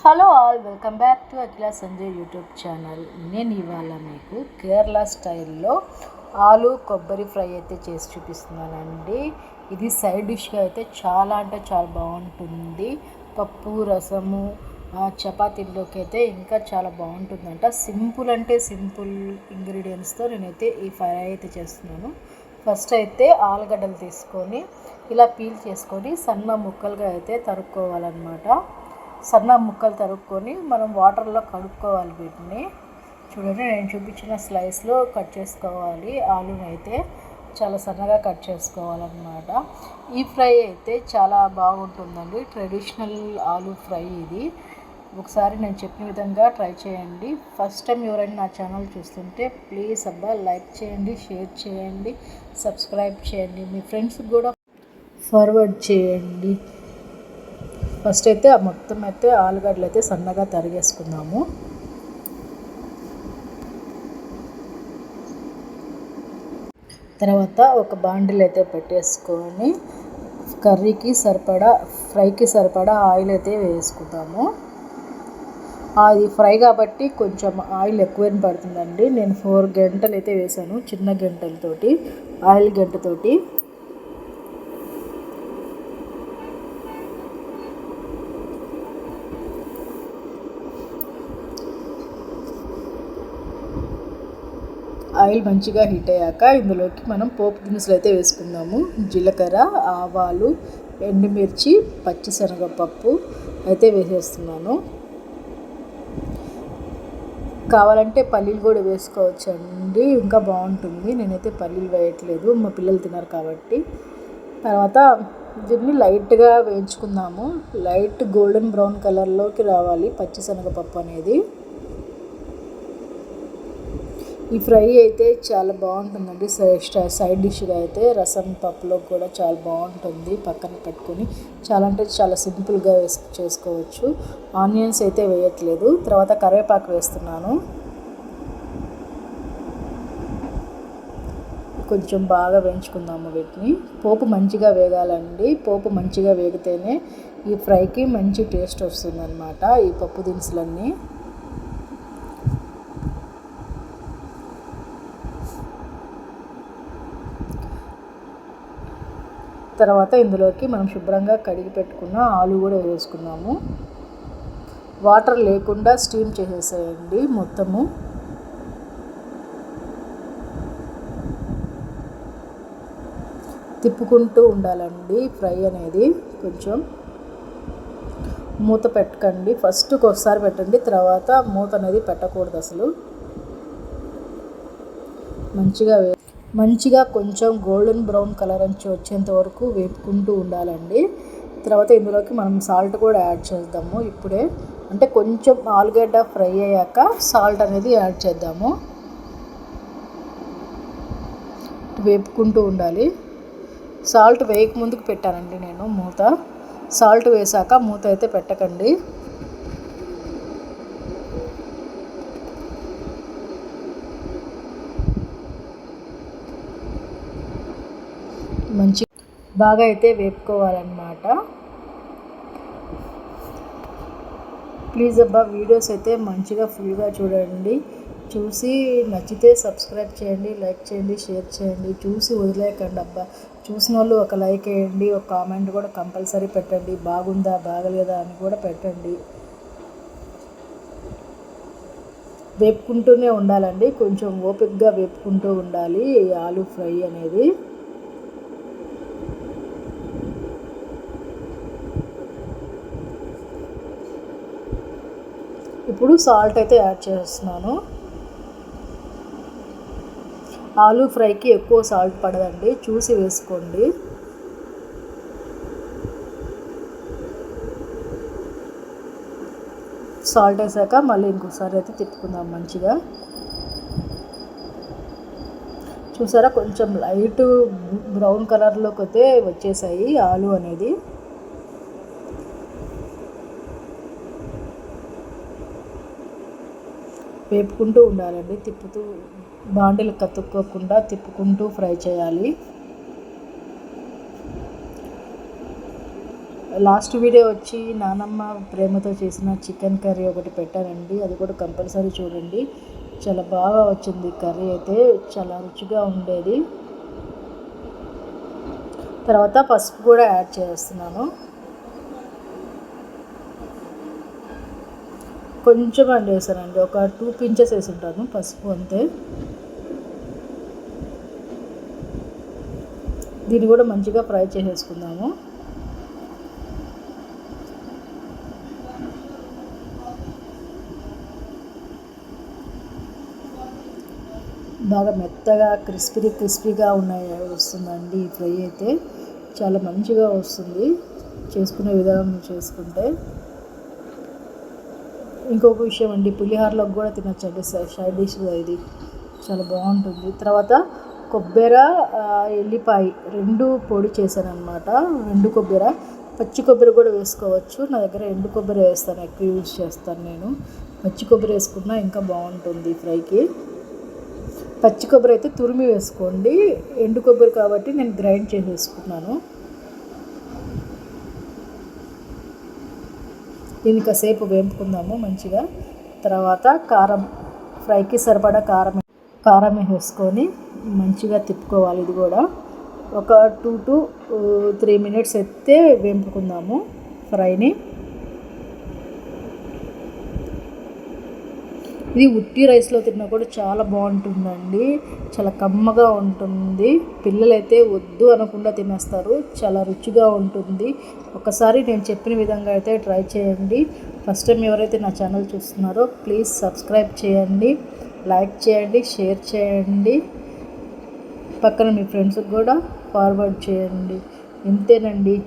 Hello all, welcome back to Akhila Sanjay YouTube channel. నేను ఇవాళ మీకు కేరళ స్టైల్లో ఆలు కొబ్బరి ఫ్రై అయితే చేసి చూపిస్తున్నానండి. ఇది సైడ్ డిష్గా అయితే చాలా అంటే చాలా బాగుంటుంది. పప్పు రసము చపాతీల్లోకి అయితే ఇంకా చాలా బాగుంటుందంట. సింపుల్ అంటే సింపుల్ ఇంగ్రీడియంట్స్తో నేనైతే ఈ ఫ్రై అయితే చేస్తున్నాను. ఫస్ట్ అయితే ఆలుగడ్డలు తీసుకొని ఇలా పీల్ చేసుకొని సన్న ముక్కలుగా అయితే తరుక్కోవాలన్నమాట. సన్న ముక్కలు తరుక్కొని మనం వాటర్లో కడుక్కోవాలి. వీటిని చూడండి, నేను చూపించిన స్లైస్లో కట్ చేసుకోవాలి. ఆలుని అయితే చాలా సన్నగా కట్ చేసుకోవాలన్నమాట. ఈ ఫ్రై అయితే చాలా బాగుంటుందండి. ట్రెడిషనల్ ఆలు ఫ్రై ఇది. ఒకసారి నేను చెప్పిన విధంగా ట్రై చేయండి. ఫస్ట్ టైం ఎవరైనా నా ఛానల్ చూస్తుంటే ప్లీజ్ లైక్ చేయండి, షేర్ చేయండి, సబ్స్క్రైబ్ చేయండి, మీ ఫ్రెండ్స్కి కూడా ఫార్వర్డ్ చేయండి. ఫస్ట్ అయితే మొత్తం అయితే ఆలుగడ్డలు అయితే సన్నగా తరిగేసుకుందాము. తర్వాత ఒక బాండిల్ అయితే పెట్టేసుకొని కర్రీకి సరిపడా ఫ్రైకి సరిపడా ఆయిల్ అయితే వేసుకుందాము. అది ఫ్రై కాబట్టి కొంచెం ఆయిల్ ఎక్కువైనా పడుతుందండి. నేను 4 గంటలు అయితే వేసాను, చిన్న గంటలతోటి, ఆయిల్ గంటతోటి. ఆయిల్ మంచిగా హీట్ అయ్యాక ఇందులోకి మనం పోపు దినుసులు అయితే వేసుకుందాము. జీలకర్ర, ఆవాలు, ఎండుమిర్చి, పచ్చిశనగపప్పు అయితే వేసేస్తున్నాను. కావాలంటే పల్లీలు కూడా వేసుకోవచ్చండి, ఇంకా బాగుంటుంది. నేనైతే పల్లీలు వేయట్లేదు, మా పిల్లలు తిన్నారు కాబట్టి. తర్వాత దీన్ని లైట్గా వేయించుకుందాము. లైట్ గోల్డెన్ బ్రౌన్ కలర్లోకి రావాలి పచ్చిశనగపప్పు అనేది. ఈ ఫ్రై అయితే చాలా బాగుంటుందండి. సైడ్ డిష్గా అయితే రసం పప్పులో కూడా చాలా బాగుంటుంది. పక్కన పెట్టుకొని చాలా అంటే చాలా సింపుల్గా చేసుకోవచ్చు. ఆనియన్స్ అయితే వేయట్లేదు. తర్వాత కరివేపాకు వేస్తున్నాను. కొంచెం బాగా వేయించుకుందాము వీటిని. పోపు మంచిగా వేగాలండి. పోపు మంచిగా వేగితేనే ఈ ఫ్రైకి మంచి టేస్ట్ వస్తుందన్నమాట. ఈ పప్పు దినుసులన్నీ తర్వాత ఇందులోకి మనం శుభ్రంగా కడిగి పెట్టుకున్న ఆలు కూడా వేసుకున్నాము. వాటర్ లేకుండా స్టీమ్ చేసేసేయండి మొత్తము. తిప్పుకుంటూ ఉండాలండి ఫ్రై అనేది. కొంచెం మూత పెట్టకండి, ఫస్ట్ ఒకసారి పెట్టండి, తర్వాత మూత అనేది పెట్టకూడదు అసలు. మంచిగా కొంచెం గోల్డెన్ బ్రౌన్ కలర్ అంచు వచ్చేంత వరకు వేపుకుంటూ ఉండాలండి. తర్వాత ఇందులోకి మనం సాల్ట్ కూడా యాడ్ చేద్దాము ఇప్పుడే. అంటే కొంచెం ఆలుగడ్డ ఫ్రై అయ్యాక సాల్ట్ అనేది యాడ్ చేద్దాము. వేపుకుంటూ ఉండాలి. సాల్ట్ వేయక ముందుకు పెట్టానండి నేను మూత. సాల్ట్ వేసాక మూత అయితే పెట్టకండి. మంచి బాగా అయితే వేపుకోవాలన్నమాట. ప్లీజ్ వీడియోస్ అయితే మంచిగా ఫుల్గా చూడండి. చూసి నచ్చితే సబ్స్క్రైబ్ చేయండి, లైక్ చేయండి, షేర్ చేయండి. చూసి వదిలేకండి చూసిన వాళ్ళు ఒక లైక్ వేయండి, ఒక కామెంట్ కూడా కంపల్సరీ పెట్టండి. బాగుందా బాగలేదా అని కూడా పెట్టండి. వేపుకుంటూనే ఉండాలండి, కొంచెం ఓపికగా వేపుకుంటూ ఉండాలి ఈ ఆలు ఫ్రై అనేది. ఇప్పుడు సాల్ట్ అయితే యాడ్ చేస్తున్నాను. ఆలు ఫ్రైకి ఎక్కువ సాల్ట్ పడదండి, చూసి వేసుకోండి. సాల్ట్ వేసాక మళ్ళీ ఇంకోసారి అయితే తిప్పుకుందాం మంచిగా. చూసారా, కొంచెం లైట్ బ్రౌన్ కలర్లోకి అయితే వచ్చేసాయి ఆలు అనేది. వేపుకుంటూ ఉండాలండి, తిప్పుతూ, బాండిలు కతుక్కోకుండా తిప్పుకుంటూ ఫ్రై చేయాలి. లాస్ట్ వీడియో వచ్చి నానమ్మ ప్రేమతో చేసిన చికెన్ కర్రీ ఒకటి పెట్టానండి, అది కూడా కంపల్సరీ చూడండి. చాలా బాగా వచ్చింది కర్రీ అయితే, చాలా రుచిగా ఉండేది. తర్వాత పసుపు కూడా యాడ్ చేస్తున్నాను, కొంచెం అండి వేసానండి, ఒక 2 pinches వేసి ఉంటాను పసుపు అంతే. దీన్ని కూడా మంచిగా ఫ్రై చేసేసుకుందాము. బాగా మెత్తగా క్రిస్పీగా వస్తుందండి ఈ ఫ్రై అయితే, చాలా మంచిగా వస్తుంది చేసుకునే విధానం చేసుకుంటే. ఇంకొక విషయం అండి, పులిహోరలోకి కూడా తినచ్చండి, సైడ్ డిష్ ఇది చాలా బాగుంటుంది. తర్వాత కొబ్బరి ఎల్లిపాయ 2 పొడి చేశాను అనమాట. ఎండు కొబ్బరి, పచ్చి కొబ్బరి కూడా వేసుకోవచ్చు. నా దగ్గర ఎండు కొబ్బరి వేస్తాను, ఎక్కువ యూజ్ చేస్తాను నేను. పచ్చి కొబ్బరి వేసుకున్నా ఇంకా బాగుంటుంది ఫ్రైకి. పచ్చి కొబ్బరి అయితే తురిమి వేసుకోండి, ఎండు కొబ్బరి కాబట్టి నేను గ్రైండ్ చేసి వేసుకున్నాను. దీన్ని కాసేపు వేపుకుందాము మంచిగా. తర్వాత కారం, ఫ్రైకి సరిపడా కారం వేసుకొని మంచిగా తిప్పుకోవాలి. ఇది కూడా ఒక 2 to 3 minutes అయితే వేపుకుందాము ఫ్రైని. ఇది ఉట్టి రైస్లో తిన్నా కూడా చాలా బాగుంటుందండి, చాలా కమ్మగా ఉంటుంది. పిల్లలైతే వద్దు అనకుండా తినేస్తారు, చాలా రుచిగా ఉంటుంది. ఒకసారి నేను చెప్పిన విధంగా అయితే ట్రై చేయండి. ఫస్ట్ టైం ఎవరైతే నా ఛానల్ చూస్తున్నారో ప్లీజ్ సబ్స్క్రైబ్ చేయండి, లైక్ చేయండి, షేర్ చేయండి, పక్కన మీ ఫ్రెండ్స్కి కూడా ఫార్వర్డ్ చేయండి. ఇంతేనండి,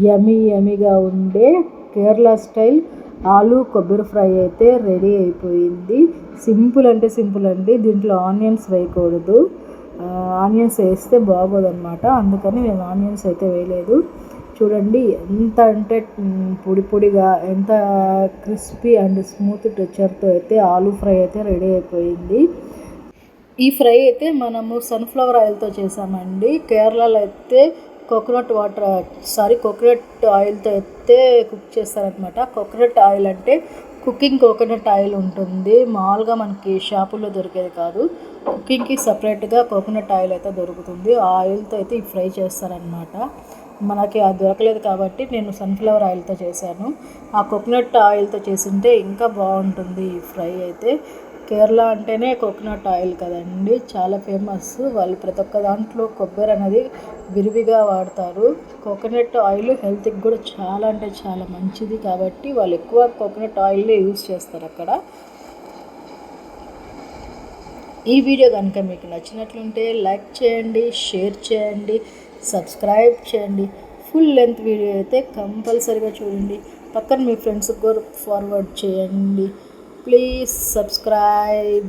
యమీగా ఉండే కేరళ స్టైల్ ఆలు కొబ్బరి ఫ్రై అయితే రెడీ అయిపోయింది. సింపుల్ అంటే సింపుల్ అండి, దీంట్లో ఆనియన్స్ వేయకూడదు, ఆనియన్స్ వేస్తే బాగోదన్నమాట, అందుకని నేను ఆనియన్స్ అయితే వేయలేదు. చూడండి ఎంత అంటే పొడిగా, ఎంత క్రిస్పీ అండ్ స్మూత్ టెక్స్చర్తో అయితే ఆలు ఫ్రై అయితే రెడీ అయిపోయింది. ఈ ఫ్రై అయితే మనము సన్ఫ్లవర్ ఆయిల్తో చేసామండి. కేరళలో అయితే కోకోనట్ ఆయిల్తో అయితే కుక్ చేస్తారనమాట. కోకోనట్ ఆయిల్ అంటే కుకింగ్ కోకోనట్ ఆయిల్ ఉంటుంది, మామూలుగా మనకి షాపుల్లో దొరికేది కాదు. కుకింగ్కి సపరేట్గా కోకోనట్ ఆయిల్ అయితే దొరుకుతుంది, ఆ ఆయిల్తో అయితే ఈ ఫ్రై చేస్తారనమాట. మనకి అది దొరకలేదు కాబట్టి నేను సన్ఫ్లవర్ ఆయిల్తో చేశాను. ఆ కోకోనట్ ఆయిల్తో చేసింటే ఇంకా బాగుంటుంది ఈ ఫ్రై అయితే. కేరళ అంటేనే కోకోనట్ ఆయిల్ కదండి, చాలా ఫేమస్. వాళ్ళు ప్రతి ఒక్క దాంట్లో కొబ్బరి అనేది విరివిగా వాడతారు. కోకోనట్ ఆయిల్ హెల్త్కి కూడా చాలా అంటే చాలా మంచిది కాబట్టి వాళ్ళు ఎక్కువ కోకోనట్ ఆయిల్నే యూజ్ చేస్తారు అక్కడ. ఈ వీడియో కనుక మీకు నచ్చినట్లుంటే లైక్ చేయండి, షేర్ చేయండి, సబ్స్క్రైబ్ చేయండి. ఫుల్ లెంత్ వీడియో అయితే కంపల్సరీగా చూడండి, పక్కన మీ ఫ్రెండ్స్కి కూడా ఫార్వర్డ్ చేయండి. Please subscribe.